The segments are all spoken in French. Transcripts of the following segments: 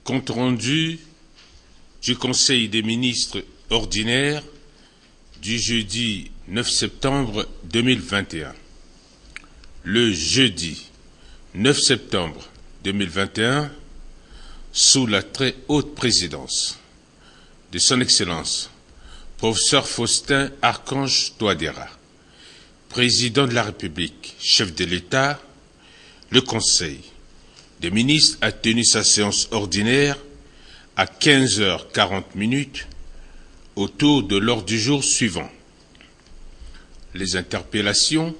Compte rendu du Conseil des ministres ordinaire du jeudi 9 septembre 2021. Le jeudi 9 septembre 2021, sous la très haute présidence de son Excellence, professeur Faustin Archange Touadéra, président de la République, chef de l'État, le Conseil des ministres a tenu sa séance ordinaire à 15h40 autour de l'ordre du jour suivant: les interpellations,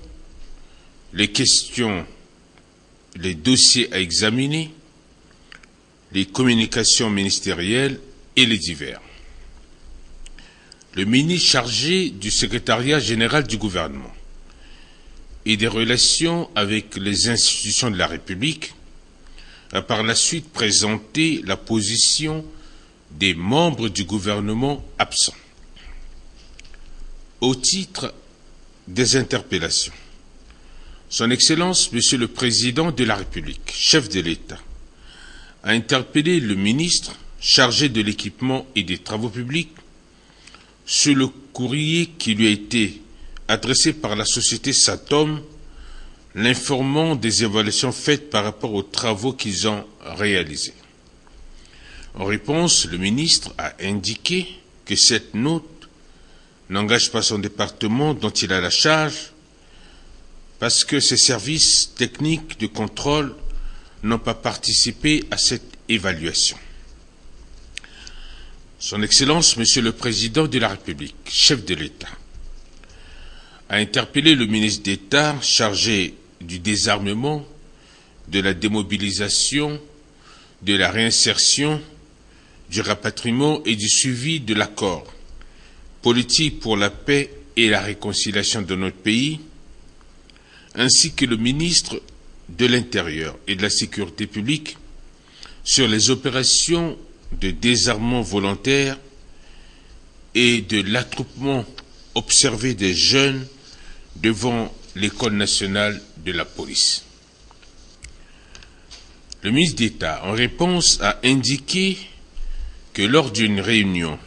les questions, les dossiers à examiner, les communications ministérielles et les divers. Le ministre chargé du secrétariat général du gouvernement et des relations avec les institutions de la République a par la suite présenté la position des membres du gouvernement absents. Au titre des interpellations, Son Excellence, Monsieur le Président de la République, chef de l'État, a interpellé le ministre chargé de l'équipement et des travaux publics sur le courrier qui lui a été adressé par la société Satom, l'informant des évaluations faites par rapport aux travaux qu'ils ont réalisés. En réponse, le ministre a indiqué que cette note n'engage pas son département dont il a la charge, parce que ses services techniques de contrôle n'ont pas participé à cette évaluation. Son Excellence, Monsieur le Président de la République, chef de l'État, a interpellé le ministre d'État chargé du désarmement, de la démobilisation, de la réinsertion, du rapatriement et du suivi de l'accord politique pour la paix et la réconciliation de notre pays, ainsi que le ministre de l'Intérieur et de la Sécurité publique sur les opérations de désarmement volontaire et de l'attroupement observé des jeunes devant l'École nationale de la police. Le ministre d'État, en réponse, a indiqué que lors d'une réunion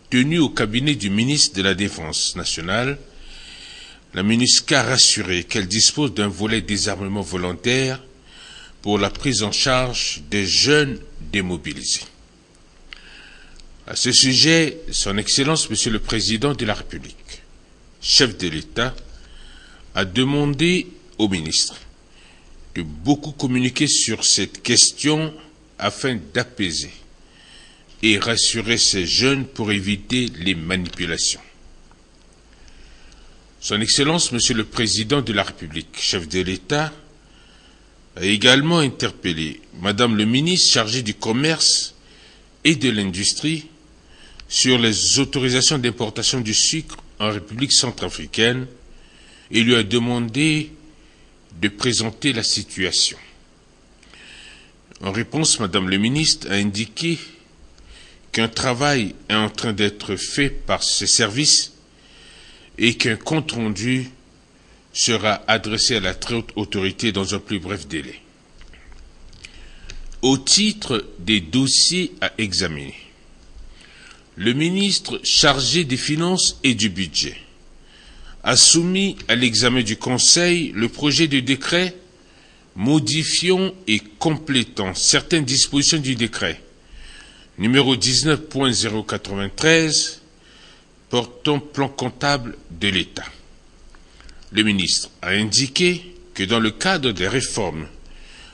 tenue au cabinet du ministre de la Défense nationale, la MINUSCA a rassuré qu'elle dispose d'un volet désarmement volontaire pour la prise en charge des jeunes démobilisés. À ce sujet, Son Excellence, Monsieur le Président de la République, chef de l'État, a demandé au ministre de beaucoup communiquer sur cette question afin d'apaiser et rassurer ces jeunes pour éviter les manipulations. Son Excellence, Monsieur le Président de la République, chef de l'État, a également interpellé Madame le ministre chargée du Commerce et de l'Industrie sur les autorisations d'importation du sucre en République centrafricaine et lui a demandé de présenter la situation. En réponse, Madame le ministre a indiqué qu'un travail est en train d'être fait par ses services et qu'un compte-rendu sera adressé à la très haute autorité dans un plus bref délai. Au titre des dossiers à examiner, le ministre chargé des Finances et du Budget a soumis à l'examen du Conseil le projet de décret modifiant et complétant certaines dispositions du décret numéro 19.093 portant plan comptable de l'État. Le ministre a indiqué que dans le cadre des réformes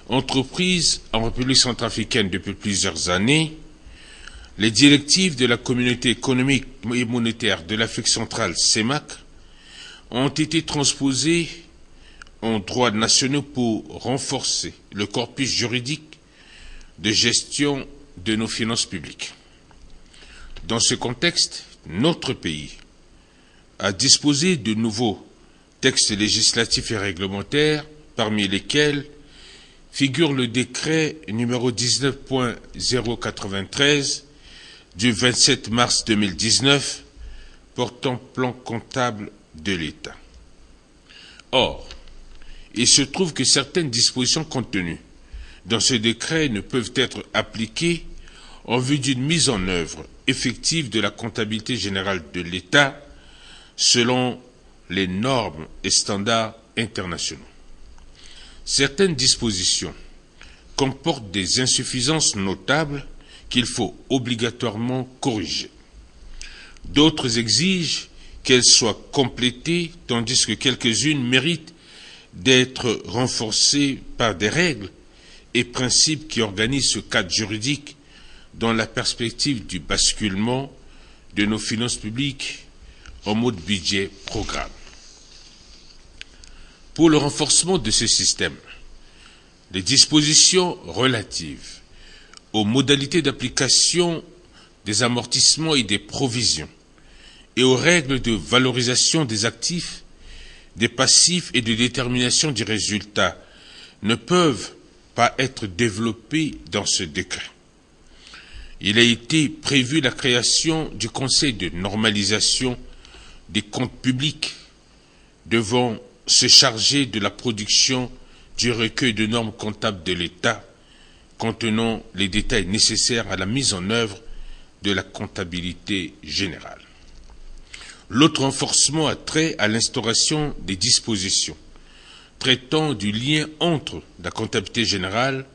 entreprises en République centrafricaine depuis plusieurs années, les directives de la Communauté économique et monétaire de l'Afrique centrale, CEMAC, ont été transposées en droit national pour renforcer le corpus juridique de gestion de nos finances publiques. Dans ce contexte, notre pays a disposé de nouveaux textes législatifs et réglementaires, parmi lesquels figure le décret numéro 19.093 du 27 mars 2019 portant plan comptable de l'État. Or, il se trouve que certaines dispositions contenues dans ce décret ne peuvent être appliquées en vue d'une mise en œuvre effective de la comptabilité générale de l'État selon les normes et standards internationaux. Certaines dispositions comportent des insuffisances notables qu'il faut obligatoirement corriger. D'autres exigent qu'elles soient complétées, tandis que quelques-unes méritent d'être renforcées par des règles et principes qui organisent ce cadre juridique dans la perspective du basculement de nos finances publiques en mode budget-programme. Pour le renforcement de ce système, les dispositions relatives aux modalités d'application des amortissements et des provisions et aux règles de valorisation des actifs, des passifs et de détermination du résultat ne peuvent pas être développées dans ce décret. Il a été prévu la création du Conseil de normalisation des comptes publics devant se charger de la production du recueil de normes comptables de l'État contenant les détails nécessaires à la mise en œuvre de la comptabilité générale. L'autre renforcement a trait à l'instauration des dispositions traitant du lien entre la comptabilité générale,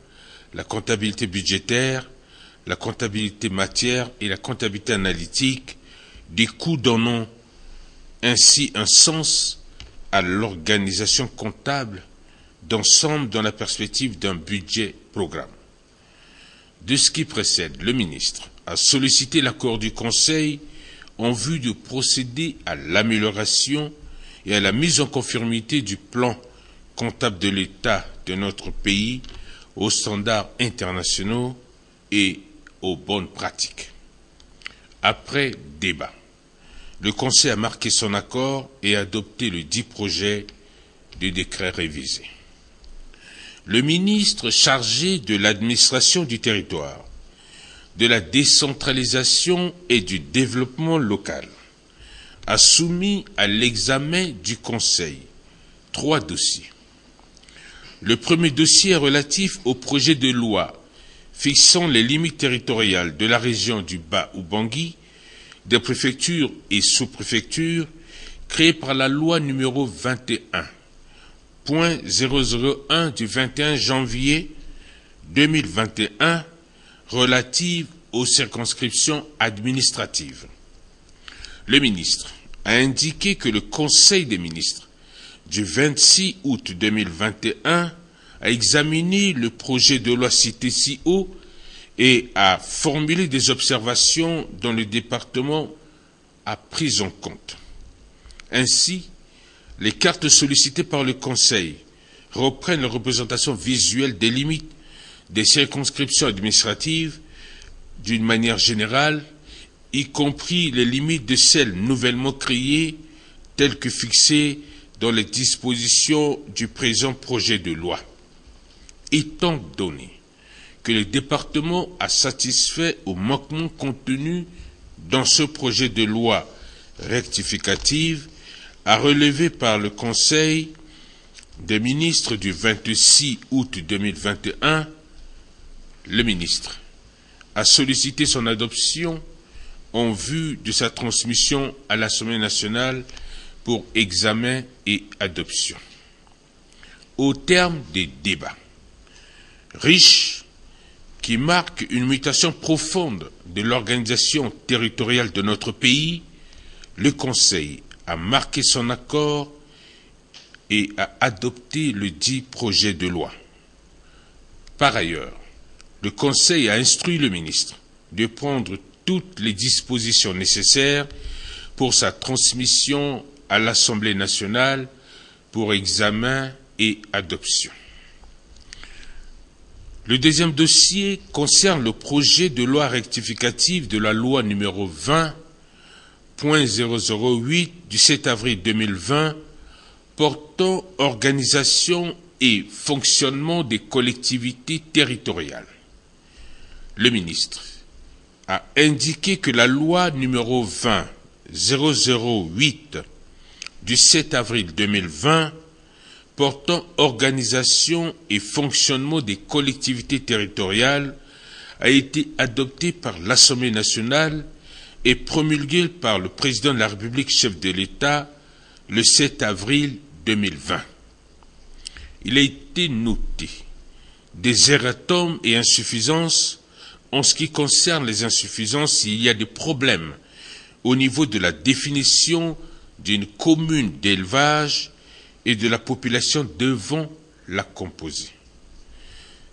la comptabilité budgétaire, la comptabilité matière et la comptabilité analytique, des coûts donnant ainsi un sens à l'organisation comptable d'ensemble dans la perspective d'un budget-programme. De ce qui précède, le ministre a sollicité l'accord du Conseil en vue de procéder à l'amélioration et à la mise en conformité du plan comptable de l'État de notre pays aux standards internationaux et aux bonnes pratiques. Après débat, le Conseil a marqué son accord et a adopté le dit projet de décret révisé. Le ministre chargé de l'administration du territoire, de la décentralisation et du développement local a soumis à l'examen du Conseil 3 dossiers. Le premier dossier est relatif au projet de loi fixant les limites territoriales de la région du Bas-Ubangui, des préfectures et sous-préfectures créées par la loi numéro 21.001 du 21 janvier 2021 relative aux circonscriptions administratives. Le ministre a indiqué que le Conseil des ministres du 26 août 2021 a examiné le projet de loi cité ci haut et a formulé des observations dont le département a pris en compte. Ainsi, les cartes sollicitées par le Conseil reprennent la représentation visuelle des limites des circonscriptions administratives d'une manière générale, y compris les limites de celles nouvellement créées telles que fixées dans les dispositions du présent projet de loi. Étant donné que le département a satisfait aux manquements contenus dans ce projet de loi rectificative, a relevé par le Conseil des ministres du 26 août 2021, le ministre a sollicité son adoption en vue de sa transmission à l'Assemblée nationale pour examen et adoption. Au terme des débats riches qui marquent une mutation profonde de l'organisation territoriale de notre pays, le Conseil a marqué son accord et a adopté le dit projet de loi. Par ailleurs, le Conseil a instruit le ministre de prendre toutes les dispositions nécessaires pour sa transmission à l'Assemblée nationale pour examen et adoption. Le deuxième dossier concerne le projet de loi rectificative de la loi numéro 20.008 du 7 avril 2020 portant organisation et fonctionnement des collectivités territoriales. Le ministre a indiqué que la loi numéro 20.008 du 7 avril 2020 portant organisation et fonctionnement des collectivités territoriales a été adopté par l'Assemblée nationale et promulgué par le président de la République, chef de l'État, le 7 avril 2020. Il a été noté des erratums et insuffisances. En ce qui concerne les insuffisances, il y a des problèmes au niveau de la définition d'une commune d'élevage et de la population devant la composer.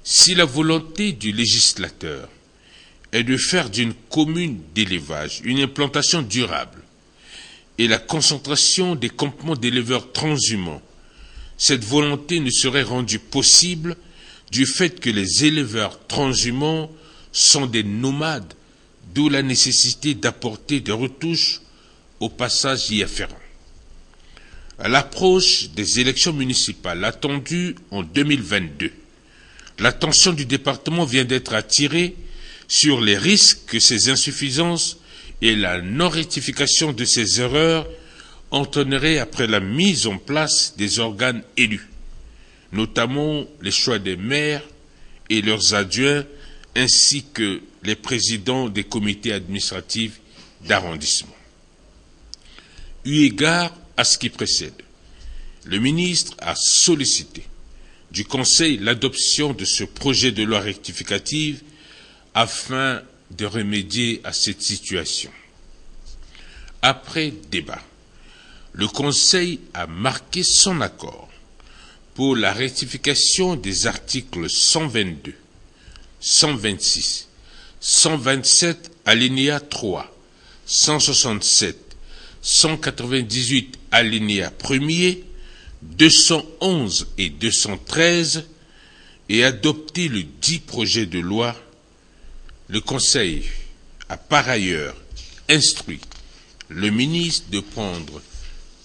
Si la volonté du législateur est de faire d'une commune d'élevage une implantation durable et la concentration des campements d'éleveurs transhumants, cette volonté ne serait rendue possible du fait que les éleveurs transhumants sont des nomades, d'où la nécessité d'apporter des retouches au passage y afférent. À l'approche des élections municipales attendues en 2022, l'attention du département vient d'être attirée sur les risques que ces insuffisances et la non-rectification de ces erreurs entraîneraient après la mise en place des organes élus, notamment les choix des maires et leurs adjoints, ainsi que les présidents des comités administratifs d'arrondissement. Eu égard à ce qui précède, le ministre a sollicité du Conseil l'adoption de ce projet de loi rectificative afin de remédier à cette situation. Après débat, le Conseil a marqué son accord pour la rectification des articles 122, 126, 127 alinéa 3, 167, 198 alinéa 1er, 211 et 213 et adopté le dit projet de loi. Le Conseil a par ailleurs instruit le ministre de prendre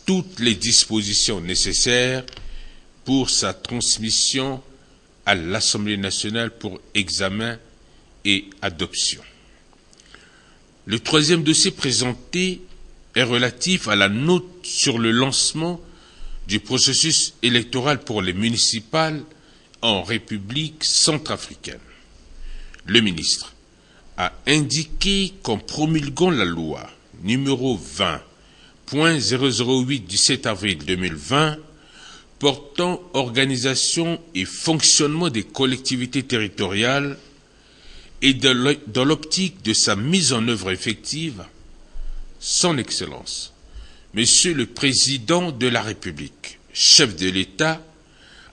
toutes les dispositions nécessaires pour sa transmission à l'Assemblée nationale pour examen et adoption. Le troisième dossier présenté est relatif à la note sur le lancement du processus électoral pour les municipales en République centrafricaine. Le ministre a indiqué qu'en promulguant la loi numéro 20.008 du 7 avril 2020 portant organisation et fonctionnement des collectivités territoriales et dans l'optique de sa mise en œuvre effective, Son Excellence, Monsieur le Président de la République, chef de l'État,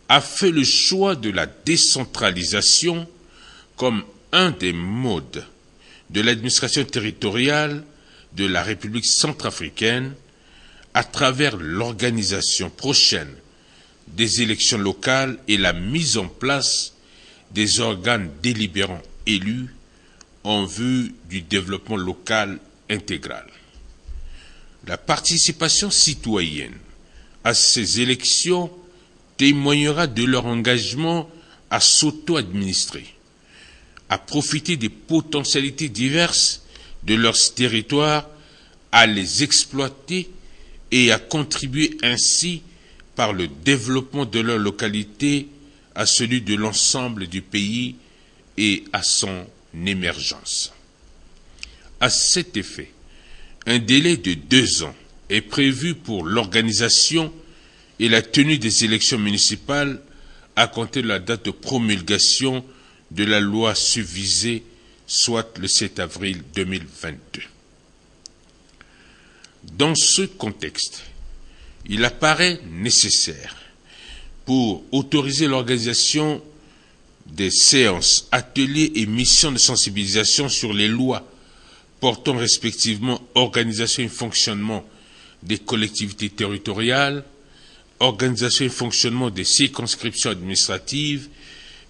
a fait le choix de la décentralisation comme un des modes de l'administration territoriale de la République centrafricaine à travers l'organisation prochaine des élections locales et la mise en place des organes délibérants élus en vue du développement local intégral. La participation citoyenne à ces élections témoignera de leur engagement à s'auto-administrer, à profiter des potentialités diverses de leurs territoires, à les exploiter et à contribuer ainsi par le développement de leur localité à celui de l'ensemble du pays et à son émergence. À cet effet, un délai de 2 ans est prévu pour l'organisation et la tenue des élections municipales à compter de la date de promulgation de la loi susvisée, soit le 7 avril 2022. Dans ce contexte, il apparaît nécessaire, pour autoriser l'organisation des séances, ateliers et missions de sensibilisation sur les lois portant respectivement organisation et fonctionnement des collectivités territoriales, organisation et fonctionnement des circonscriptions administratives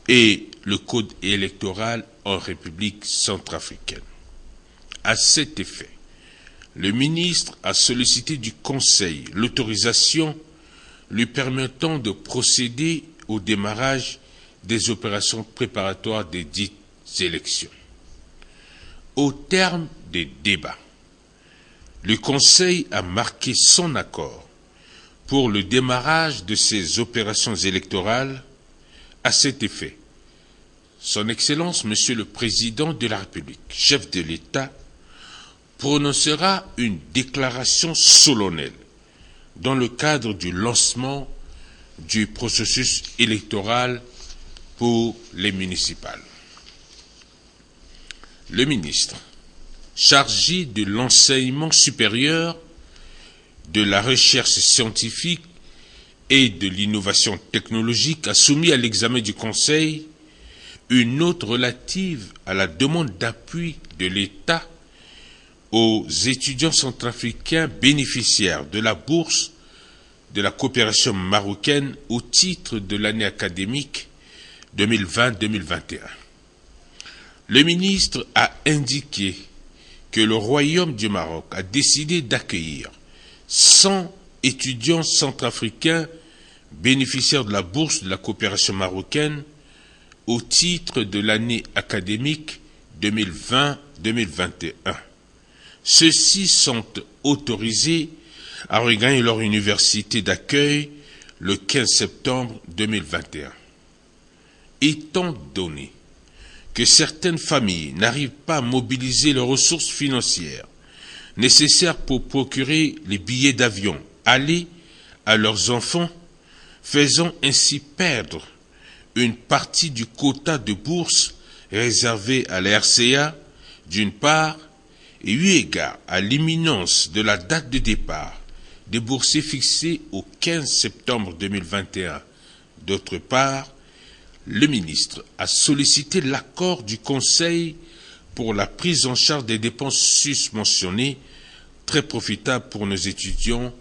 et le code électoral en République centrafricaine. À cet effet, le ministre a sollicité du Conseil l'autorisation lui permettant de procéder au démarrage des opérations préparatoires des dites élections. Au terme des débats, le Conseil a marqué son accord pour le démarrage de ces opérations électorales. À cet effet, Son Excellence, Monsieur le Président de la République, chef de l'État, prononcera une déclaration solennelle dans le cadre du lancement du processus électoral pour les municipales. Le ministre chargé de l'enseignement supérieur, de la recherche scientifique et de l'innovation technologique a soumis à l'examen du Conseil une note relative à la demande d'appui de l'État aux étudiants centrafricains bénéficiaires de la bourse de la coopération marocaine au titre de l'année académique 2020-2021. Le ministre a indiqué que le Royaume du Maroc a décidé d'accueillir 100 étudiants centrafricains bénéficiaires de la bourse de la coopération marocaine au titre de l'année académique 2020-2021. Ceux-ci sont autorisés à regagner leur université d'accueil le 15 septembre 2021. Étant donné que certaines familles n'arrivent pas à mobiliser les ressources financières nécessaires pour procurer les billets d'avion aller à leurs enfants, faisant ainsi perdre une partie du quota de bourse réservé à la RCA, d'une part, et eu égard à l'imminence de la date de départ des boursiers fixés au 15 septembre 2021, d'autre part, le ministre a sollicité l'accord du Conseil pour la prise en charge des dépenses susmentionnées, très profitable pour nos étudiants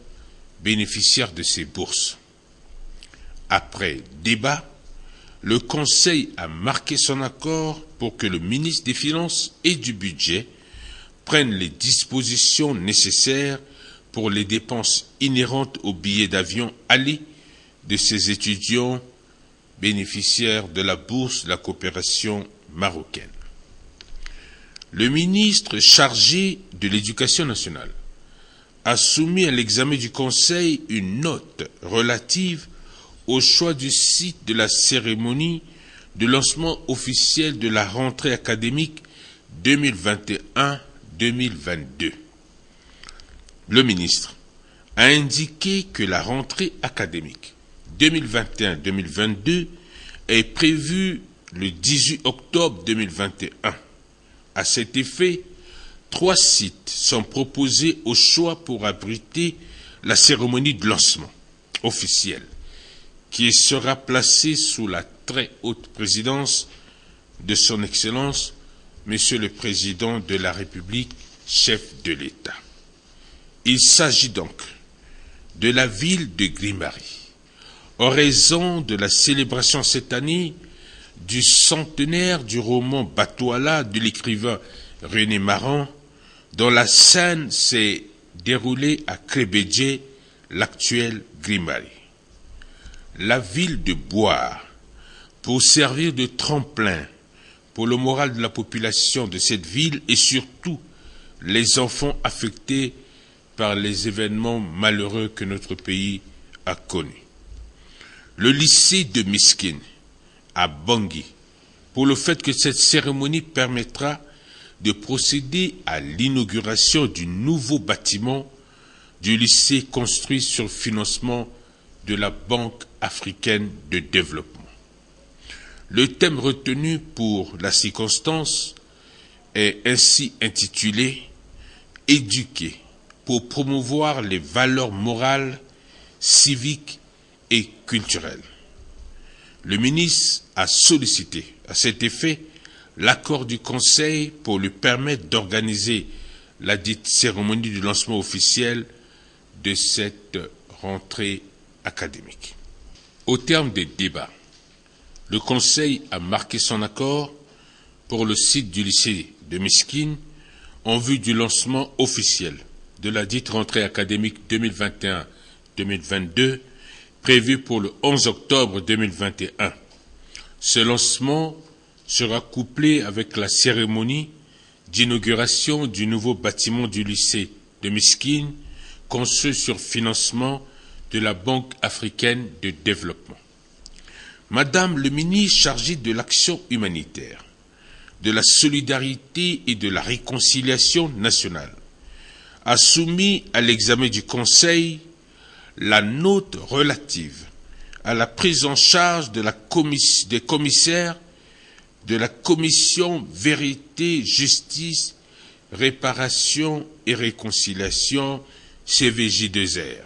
bénéficiaires de ces bourses. Après débat, le Conseil a marqué son accord pour que le ministre des Finances et du Budget prenne les dispositions nécessaires pour les dépenses inhérentes aux billets d'avion aller de ces étudiants bénéficiaires de la bourse de la coopération marocaine. Le ministre chargé de l'Éducation nationale a soumis à l'examen du Conseil une note relative au choix du site de la cérémonie de lancement officiel de la rentrée académique 2021-2022. Le ministre a indiqué que la rentrée académique 2021-2022 est prévue le 18 octobre 2021. À cet effet, 3 sites sont proposés au choix pour abriter la cérémonie de lancement officielle, qui sera placée sous la très haute présidence de son Excellence, Monsieur le Président de la République, chef de l'État. Il s'agit donc de la ville de Grimari, en raison de la célébration cette année du centenaire du roman Batouala de l'écrivain René Maran, dont la scène s'est déroulée à Krébédje, l'actuel Grimari. La ville de Boire, pour servir de tremplin pour le moral de la population de cette ville et surtout les enfants affectés par les événements malheureux que notre pays a connus. Le lycée de Miskine à Bangui, pour le fait que cette cérémonie permettra de procéder à l'inauguration du nouveau bâtiment du lycée construit sur le financement de la Banque africaine de développement. Le thème retenu pour la circonstance est ainsi intitulé « Éduquer pour promouvoir les valeurs morales, civiques et culturelles ». Le ministre a sollicité à cet effet l'accord du Conseil pour lui permettre d'organiser la dite cérémonie de lancement officiel de cette rentrée académique. Au terme des débats, le Conseil a marqué son accord pour le site du lycée de Miskine en vue du lancement officiel de la dite rentrée académique 2021-2022 prévu pour le 11 octobre 2021. Ce lancement sera couplé avec la cérémonie d'inauguration du nouveau bâtiment du lycée de Miskine, conçu sur financement de la Banque africaine de développement. Madame le ministre chargé de l'action humanitaire, de la solidarité et de la réconciliation nationale, a soumis à l'examen du Conseil la note relative à la prise en charge de des commissaires de la Commission Vérité, Justice, Réparation et Réconciliation CVJ2R.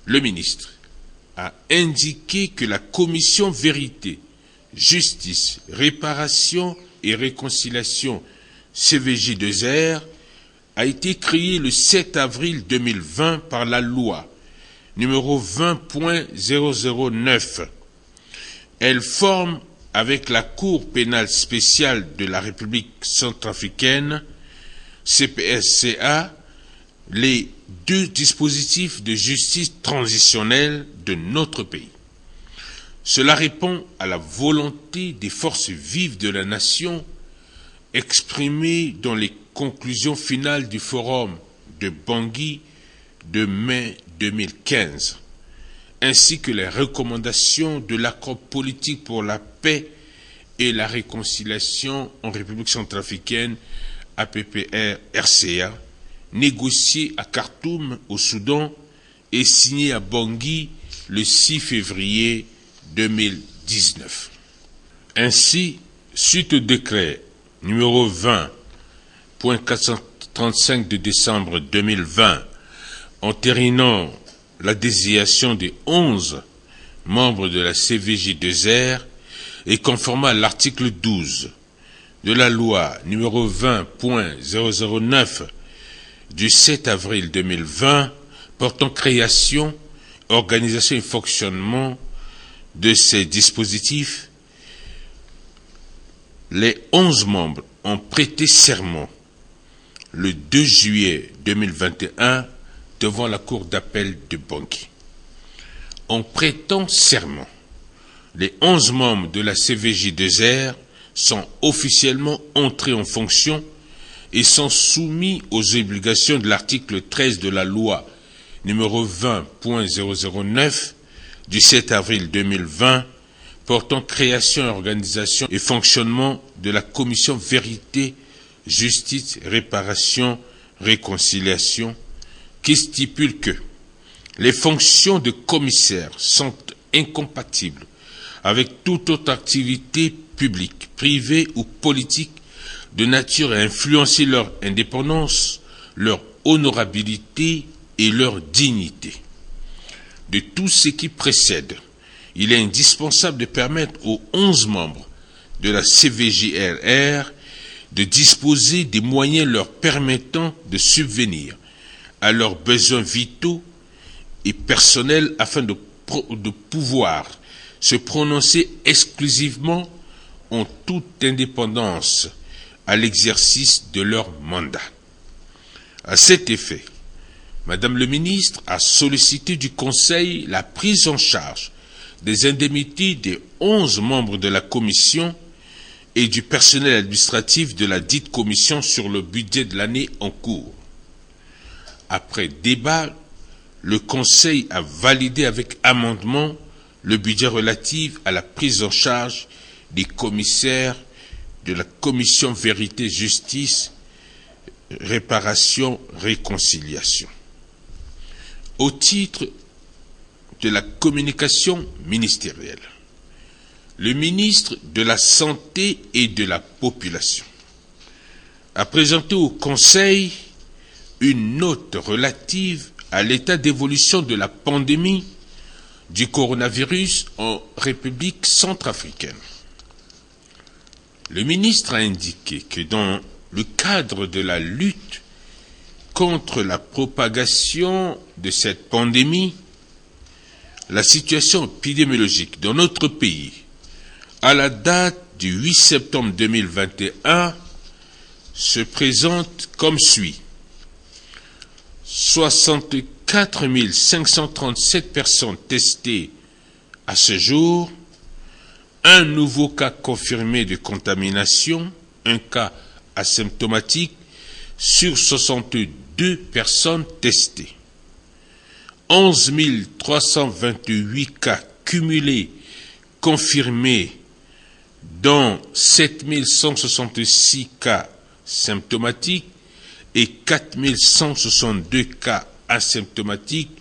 Le ministre a indiqué que la Commission Vérité, Justice, Réparation et Réconciliation CVJ2R a été créée le 7 avril 2020 par la loi numéro 20.009. Elle forme avec la Cour pénale spéciale de la République centrafricaine, CPSCA, les deux dispositifs de justice transitionnelle de notre pays. Cela répond à la volonté des forces vives de la nation exprimée dans les conclusions finales du forum de Bangui de mai 2015, ainsi que les recommandations de l'accord politique pour la paix et la réconciliation en République centrafricaine, APPR-RCA, négocié à Khartoum, au Soudan, et signé à Bangui le 6 février 2019. Ainsi, suite au décret numéro 20.435 de décembre 2020, entérinant la désignation des 11 membres de la CVJ2R et conformément à l'article 12 de la loi numéro 20.009 du 7 avril 2020 portant création, organisation et fonctionnement de ces dispositifs, les 11 membres ont prêté serment le 2 juillet 2021 devant la Cour d'appel de Bangui. En prêtant serment, les 11 membres de la CVJ2R sont officiellement entrés en fonction et sont soumis aux obligations de l'article 13 de la loi numéro 20.009 du 7 avril 2020 portant création, organisation et fonctionnement de la Commission Vérité, Justice, Réparation, Réconciliation, qui stipule que les fonctions de commissaire sont incompatibles avec toute autre activité publique, privée ou politique de nature à influencer leur indépendance, leur honorabilité et leur dignité. De tout ce qui précède, il est indispensable de permettre aux 11 membres de la CVJRR de disposer des moyens leur permettant de subvenir à leurs besoins vitaux et personnels afin de pouvoir se prononcer exclusivement en toute indépendance à l'exercice de leur mandat. À cet effet, Madame le ministre a sollicité du Conseil la prise en charge des indemnités des 11 membres de la commission et du personnel administratif de la dite commission sur le budget de l'année en cours. Après débat, le Conseil a validé avec amendement le budget relatif à la prise en charge des commissaires de la Commission Vérité, Justice, Réparation, Réconciliation. Au titre de la communication ministérielle, le ministre de la Santé et de la Population a présenté au Conseil une note relative à l'état d'évolution de la pandémie du coronavirus en République centrafricaine. Le ministre a indiqué que dans le cadre de la lutte contre la propagation de cette pandémie, la situation épidémiologique dans notre pays, à la date du 8 septembre 2021, se présente comme suit. 64 537 personnes testées à ce jour, un nouveau cas confirmé de contamination, un cas asymptomatique sur 62 personnes testées. 11 328 cas cumulés confirmés dans 7166 cas symptomatiques et 4162 cas asymptomatiques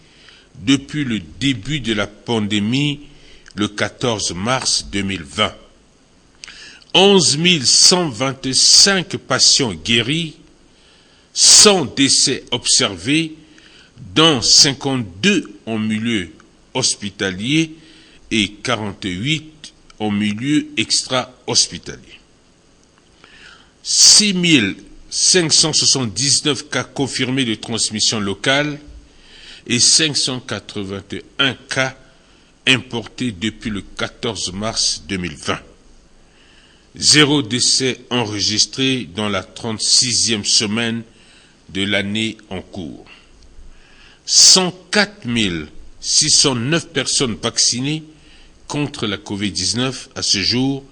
depuis le début de la pandémie le 14 mars 2020. 11 125 patients guéris, 100 décès observés, dont 52 en milieu hospitalier et 48 en milieu extra-hospitalier. 6 579 cas confirmés de transmission locale et 581 cas importés depuis le 14 mars 2020. 0 décès enregistré dans la 36e semaine de l'année en cours. 104 609 personnes vaccinées contre la COVID-19 à ce jour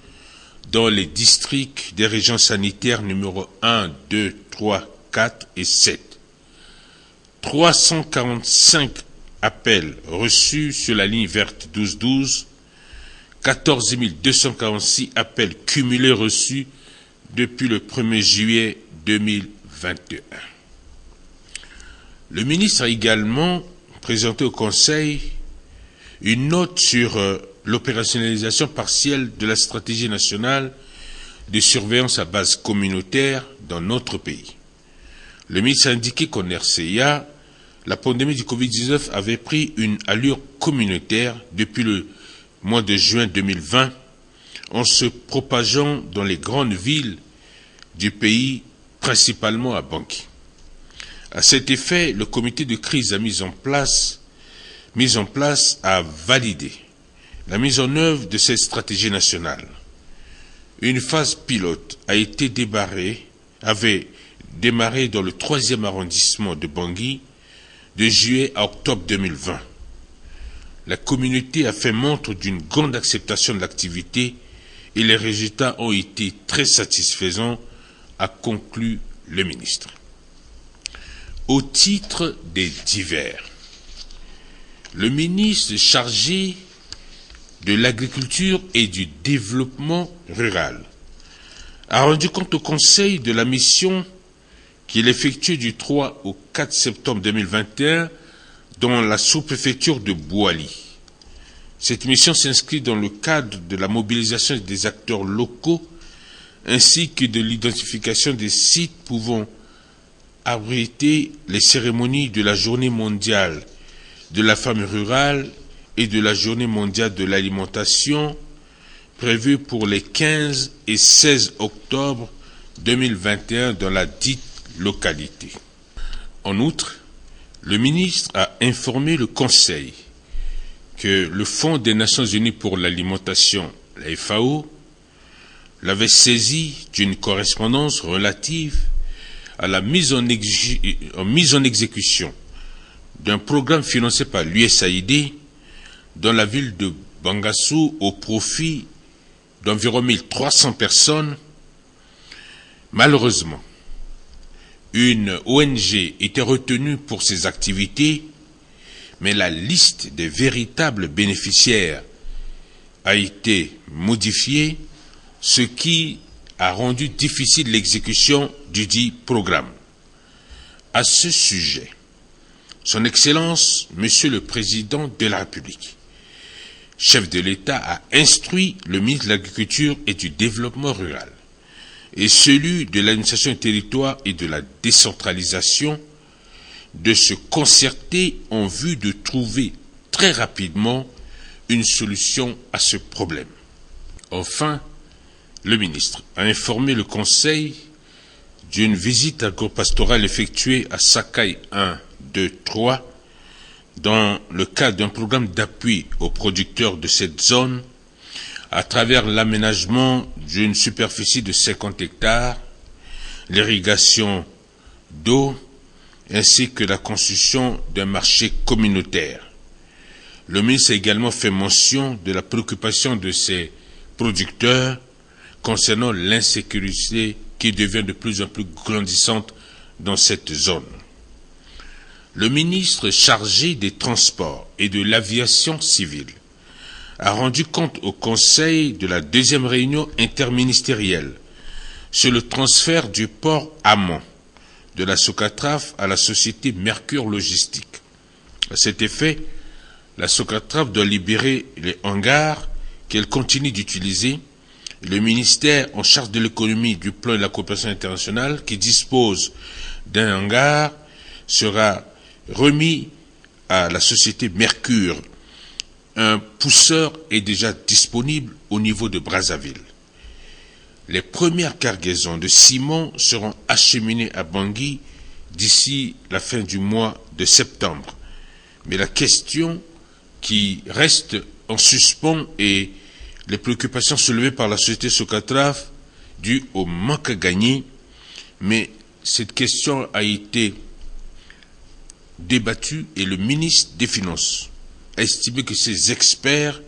dans les districts des régions sanitaires numéro 1, 2, 3, 4 et 7. 345 appels reçus sur la ligne verte 1212, 14 246 appels cumulés reçus depuis le 1er juillet 2021. Le ministre a également présenté au Conseil une note sur l'opérationnalisation partielle de la stratégie nationale de surveillance à base communautaire dans notre pays. Le ministre a indiqué qu'en RCA, la pandémie du Covid-19 avait pris une allure communautaire depuis le mois de juin 2020 en se propageant dans les grandes villes du pays, principalement à Bangui. À cet effet, le comité de crise mis en place a validé la mise en œuvre de cette stratégie nationale. Une phase pilote avait démarré dans le 3e arrondissement de Bangui de juillet à octobre 2020. La communauté a fait montre d'une grande acceptation de l'activité et les résultats ont été très satisfaisants, a conclu le ministre. Au titre des divers, le ministre chargé de l'agriculture et du développement rural a rendu compte au Conseil de la mission qu'il effectue du 3 au 4 septembre 2021 dans la sous-préfecture de Bouali. Cette mission s'inscrit dans le cadre de la mobilisation des acteurs locaux ainsi que de l'identification des sites pouvant abriter les cérémonies de la Journée mondiale de la femme rurale et de la Journée mondiale de l'alimentation prévues pour les 15 et 16 octobre 2021 dans la dite localité. En outre, le ministre a informé le Conseil que le Fonds des Nations Unies pour l'alimentation, la FAO, l'avait saisi d'une correspondance relative à la mise en exécution d'un programme financé par l'USAID dans la ville de Bangassou au profit d'environ 1300 personnes. Malheureusement, une ONG était retenue pour ses activités, mais la liste des véritables bénéficiaires a été modifiée, ce qui a rendu difficile l'exécution du dit programme. À ce sujet, Son Excellence, Monsieur le Président de la République, chef de l'État, a instruit le ministre de l'Agriculture et du Développement rural et celui de l'administration du territoire et de la décentralisation de se concerter en vue de trouver très rapidement une solution à ce problème. Enfin, le ministre a informé le Conseil d'une visite agropastorale effectuée à Sakai 1, 2, 3 dans le cadre d'un programme d'appui aux producteurs de cette zone à travers l'aménagement d'une superficie de 50 hectares, l'irrigation d'eau ainsi que la construction d'un marché communautaire. Le ministre a également fait mention de la préoccupation de ces producteurs concernant l'insécurité qui devient de plus en plus grandissante dans cette zone. Le ministre chargé des Transports et de l'Aviation civile a rendu compte au Conseil de la deuxième réunion interministérielle sur le transfert du port Amont de la Socatraf à la société Mercure Logistique. À cet effet, la Socatraf doit libérer les hangars qu'elle continue d'utiliser. Le ministère en charge de l'économie, du plan et de la coopération internationale, qui dispose d'un hangar, sera remis à la société Mercure. Un pousseur est déjà disponible au niveau de Brazzaville. Les premières cargaisons de ciment seront acheminées à Bangui d'ici la fin du mois de septembre. Mais la question qui reste en suspens est les préoccupations soulevées par la société Socatraf dues au manque à gagner. Mais cette question a été débattue et le ministre des Finances a estimé que ces experts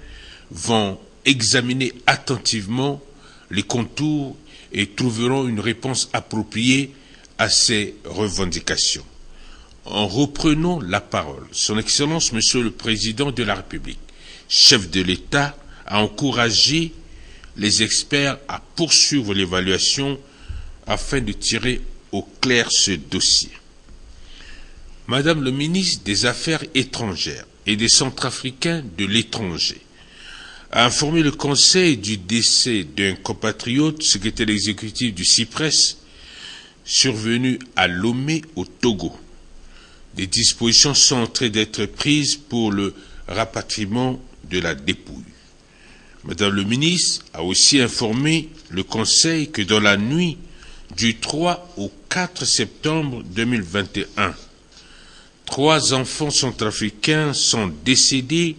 vont examiner attentivement les contours et trouveront une réponse appropriée à ces revendications. En reprenant la parole, Son Excellence, Monsieur le Président de la République, chef de l'État, a encouragé les experts à poursuivre l'évaluation afin de tirer au clair ce dossier. Madame le ministre des Affaires étrangères et des Centrafricains de l'étranger a informé le Conseil du décès d'un compatriote, secrétaire exécutif du CIPRES, survenu à Lomé, au Togo. Des dispositions sont en train d'être prises pour le rapatriement de la dépouille. Madame le ministre a aussi informé le Conseil que dans la nuit du 3 au 4 septembre 2021, 3 enfants centrafricains sont décédés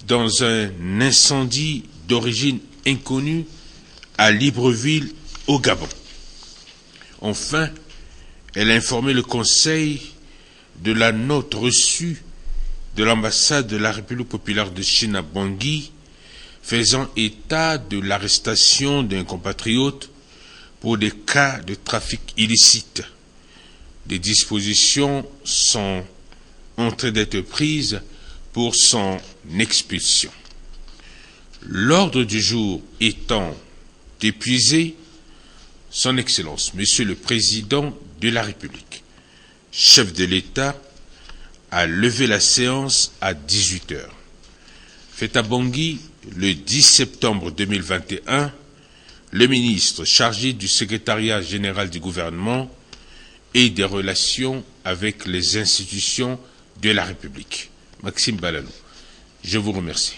dans un incendie d'origine inconnue à Libreville, au Gabon. Enfin, elle a informé le Conseil de la note reçue de l'ambassade de la République populaire de Chine à Bangui, faisant état de l'arrestation d'un compatriote pour des cas de trafic illicite. Des dispositions sont en train d'être prises pour son expulsion. L'ordre du jour étant épuisé, Son Excellence, Monsieur le Président de la République, chef de l'État, a levé la séance à 18 h. Fait à Bangui, le 10 septembre 2021, le ministre chargé du secrétariat général du gouvernement et des relations avec les institutions de la République, Maxime Balalou. Je vous remercie.